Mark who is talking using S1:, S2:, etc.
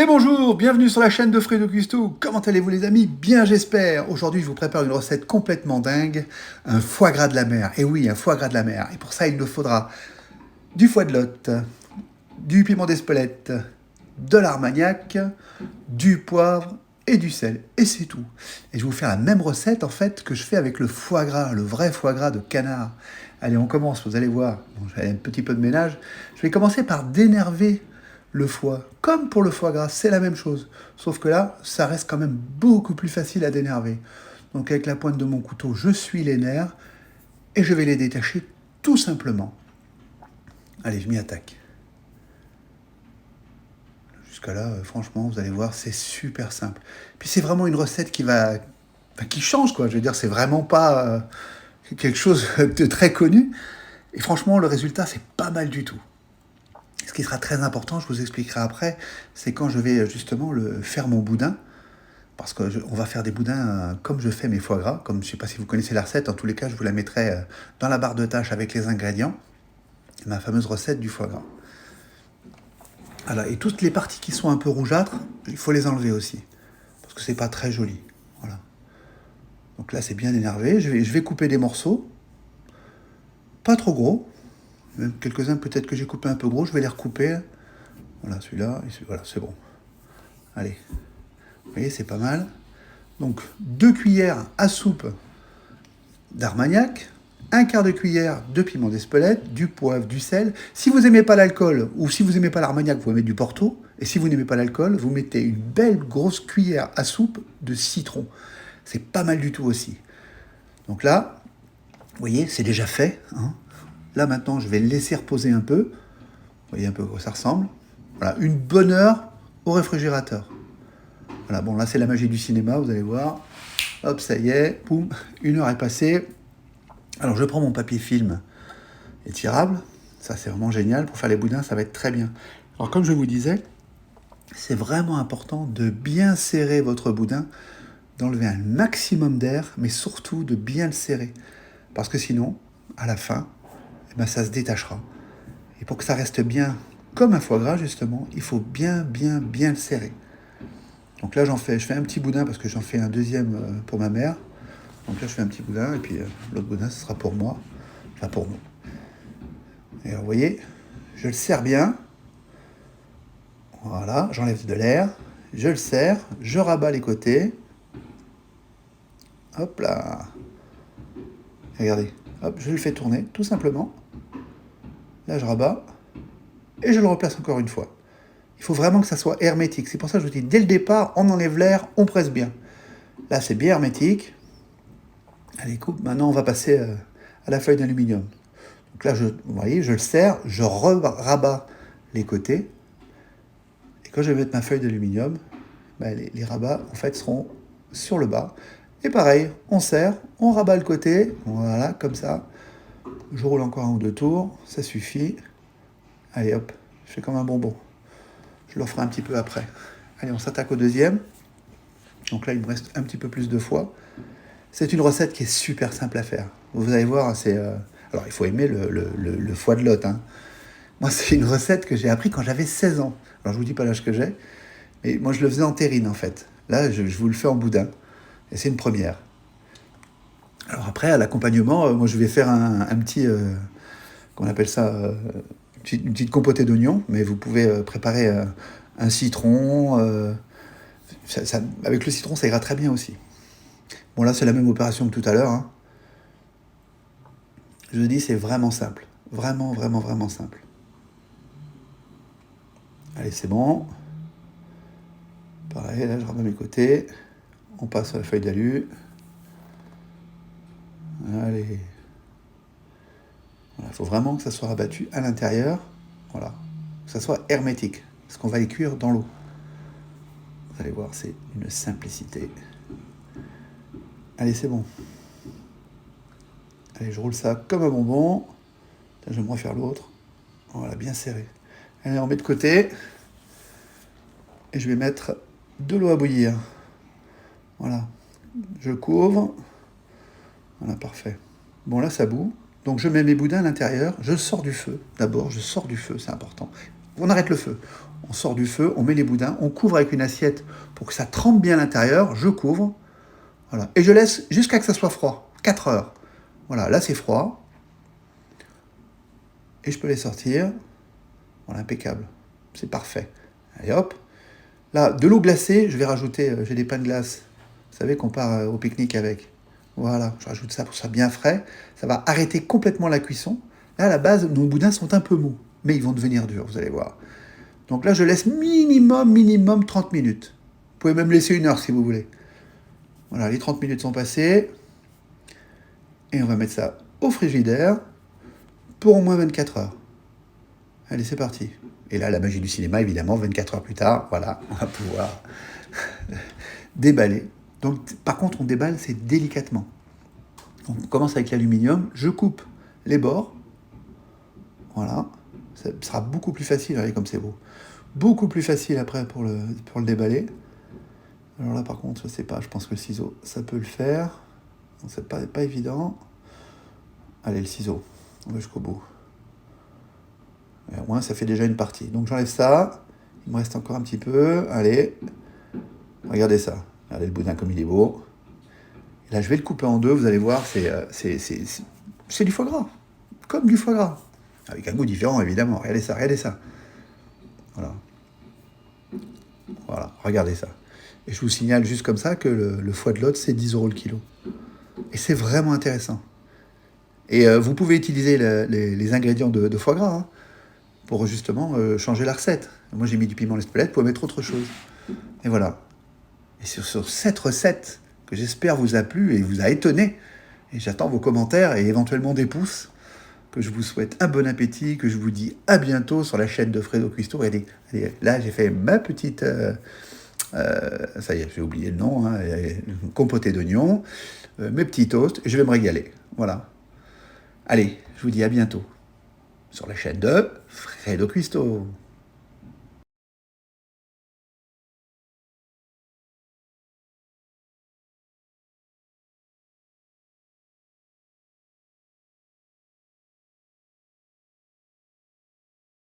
S1: Et bonjour, bienvenue sur la chaîne de Fredo Custo. Comment allez-vous les amis? Bien j'espère. Aujourd'hui je vous prépare une recette complètement dingue, un foie gras de la mer. Et oui, un foie gras de la mer. Et pour ça il nous faudra du foie de lotte, du piment d'Espelette, de l'armagnac, du poivre et du sel. Et c'est tout. Et je vais vous faire la même recette en fait que je fais avec le foie gras, le vrai foie gras de canard. Allez, on commence, vous allez voir. Bon, j'ai un petit peu de ménage. Je vais commencer par dénerver le foie. Comme pour le foie gras, c'est la même chose. Sauf que là, ça reste quand même beaucoup plus facile à dénerver. Donc avec la pointe de mon couteau, je suis les nerfs et je vais les détacher tout simplement. Allez, je m'y attaque. Jusqu'à là, franchement, vous allez voir, c'est super simple. Puis c'est vraiment une recette qui change, quoi. Je veux dire, c'est vraiment pas quelque chose de très connu. Et franchement, le résultat, c'est pas mal du tout. Ce qui sera très important, je vous expliquerai après, c'est quand je vais justement faire mon boudin. Parce qu'on va faire des boudins comme je fais mes foie gras. Comme je ne sais pas si vous connaissez la recette, en tous les cas, je vous la mettrai dans la barre de tâches avec les ingrédients. Ma fameuse recette du foie gras. Voilà, et toutes les parties qui sont un peu rougeâtres, il faut les enlever aussi. Parce que c'est pas très joli. Voilà. Donc là, c'est bien énervé. Je vais couper des morceaux. Pas trop gros. Même quelques-uns, peut-être que j'ai coupé un peu gros. Je vais les recouper. Voilà, celui-là. Voilà, c'est bon. Allez. Vous voyez, c'est pas mal. Donc, 2 cuillères à soupe d'armagnac, un quart de cuillère de piment d'Espelette, du poivre, du sel. Si vous n'aimez pas l'alcool ou si vous n'aimez pas l'armagnac, vous pouvez mettre du Porto. Et si vous n'aimez pas l'alcool, vous mettez une belle grosse cuillère à soupe de citron. C'est pas mal du tout aussi. Donc là, vous voyez, c'est déjà fait. Hein. Là maintenant, je vais le laisser reposer un peu. Vous voyez un peu à quoi ça ressemble. Voilà, une bonne heure au réfrigérateur. Voilà, bon là c'est la magie du cinéma, vous allez voir. Hop, ça y est, boum, 1 heure est passée. Alors je prends mon papier film étirable, ça c'est vraiment génial, pour faire les boudins ça va être très bien. Alors comme je vous disais, c'est vraiment important de bien serrer votre boudin, d'enlever un maximum d'air, mais surtout de bien le serrer. Parce que sinon, à la fin, eh ben, ça se détachera. Et pour que ça reste bien comme un foie gras justement, il faut bien le serrer. Donc là, je fais un petit boudin parce que j'en fais un deuxième pour ma mère. Donc là, je fais un petit boudin et puis l'autre boudin, ce sera pour moi, enfin pour nous. Et alors, vous voyez, je le serre bien. Voilà, j'enlève de l'air, je le serre, je rabats les côtés. Hop là. Regardez, hop, je le fais tourner, tout simplement. Là, je rabats et je le replace encore une fois. Il faut vraiment que ça soit hermétique. C'est pour ça que je vous dis, dès le départ, on enlève l'air, on presse bien. Là, c'est bien hermétique. Allez, coupe. Maintenant, on va passer à la feuille d'aluminium. Donc là, vous voyez, je le serre, je rabats les côtés. Et quand je vais mettre ma feuille d'aluminium, ben, les rabats, en fait, seront sur le bas. Et pareil, on serre, on rabat le côté. Voilà, comme ça. Je roule encore 1 ou 2 tours, ça suffit. Allez, hop, je fais comme un bonbon. Je le ferai un petit peu après. Allez, on s'attaque au deuxième. Donc là, il me reste un petit peu plus de foie. C'est une recette qui est super simple à faire. Vous allez voir, alors il faut aimer le foie de lotte. Hein. Moi, c'est une recette que j'ai appris quand j'avais 16 ans. Alors je vous dis pas l'âge que j'ai, mais moi je le faisais en terrine en fait. Là, je vous le fais en boudin. Et c'est une première. Alors après, à l'accompagnement, moi je vais faire un petit, qu'on appelle ça, une petite compotée d'oignons, mais vous pouvez préparer un citron. Avec le citron, ça ira très bien aussi. Bon, là, c'est la même opération que tout à l'heure. Hein. Je vous dis, c'est vraiment simple. Vraiment simple. Allez, c'est bon. Pareil, là, je rabats mes côtés. On passe à la feuille d'alu. Allez. Il faut vraiment que ça soit rabattu à l'intérieur. Voilà. Que ça soit hermétique. Parce qu'on va les cuire dans l'eau. Vous allez voir, c'est une simplicité. Allez, c'est bon. Allez, je roule ça comme un bonbon. Je vais me refaire l'autre. Voilà, bien serré. Allez, on met de côté. Et je vais mettre de l'eau à bouillir. Voilà. Je couvre. Voilà, parfait. Bon, là, ça bout. Donc, je mets mes boudins à l'intérieur. Je sors du feu. D'abord, je sors du feu, c'est important. On arrête le feu. On sort du feu, on met les boudins, on couvre avec une assiette pour que ça trempe bien à l'intérieur. Je couvre. Voilà. Et je laisse jusqu'à ce que ça soit froid. 4 heures. Voilà, là c'est froid. Et je peux les sortir. Voilà, impeccable. C'est parfait. Allez hop. Là, de l'eau glacée, je vais rajouter, j'ai des pains de glace. Vous savez qu'on part au pique-nique avec. Voilà, je rajoute ça pour que ça soit bien frais. Ça va arrêter complètement la cuisson. Là, à la base, nos boudins sont un peu mous. Mais ils vont devenir durs, vous allez voir. Donc là, je laisse minimum 30 minutes. Vous pouvez même laisser 1 heure si vous voulez. Voilà, les 30 minutes sont passées. Et on va mettre ça au frigidaire pour au moins 24 heures. Allez, c'est parti. Et là, la magie du cinéma, évidemment, 24 heures plus tard, voilà, on va pouvoir déballer. Donc, par contre, on déballe, c'est délicatement. On commence avec l'aluminium, je coupe les bords. Voilà, ça sera beaucoup plus facile, regardez comme c'est beau. Beaucoup plus facile après pour le déballer. Alors là, par contre, je sais pas, je pense que le ciseau, ça peut le faire. Donc, c'est pas évident. Allez, le ciseau, on va jusqu'au bout. Et au moins, ça fait déjà une partie. Donc, j'enlève ça. Il me reste encore un petit peu. Allez, regardez ça. Regardez le boudin comme il est beau. Et là, je vais le couper en deux. Vous allez voir, c'est du foie gras. Comme du foie gras. Avec un goût différent, évidemment. Regardez ça, regardez ça. Voilà. Voilà, regardez ça. Et je vous signale juste comme ça que le foie de l'autre, c'est 10 € le kilo. Et c'est vraiment intéressant. Et vous pouvez utiliser les ingrédients de foie gras hein, pour justement changer la recette. Moi, j'ai mis du piment à l'espelette, vous pouvez mettre autre chose. Et voilà. Et sur cette recette, que j'espère vous a plu et vous a étonné, et j'attends vos commentaires et éventuellement des pouces, que je vous souhaite un bon appétit, que je vous dis à bientôt sur la chaîne de Fredo Cuisto. Allez, là, j'ai fait ma petite... ça y est, j'ai oublié le nom, hein, compotée d'oignons, mes petits toasts, et je vais me régaler. Voilà. Allez, je vous dis à bientôt sur la chaîne de Fredo Cuisto.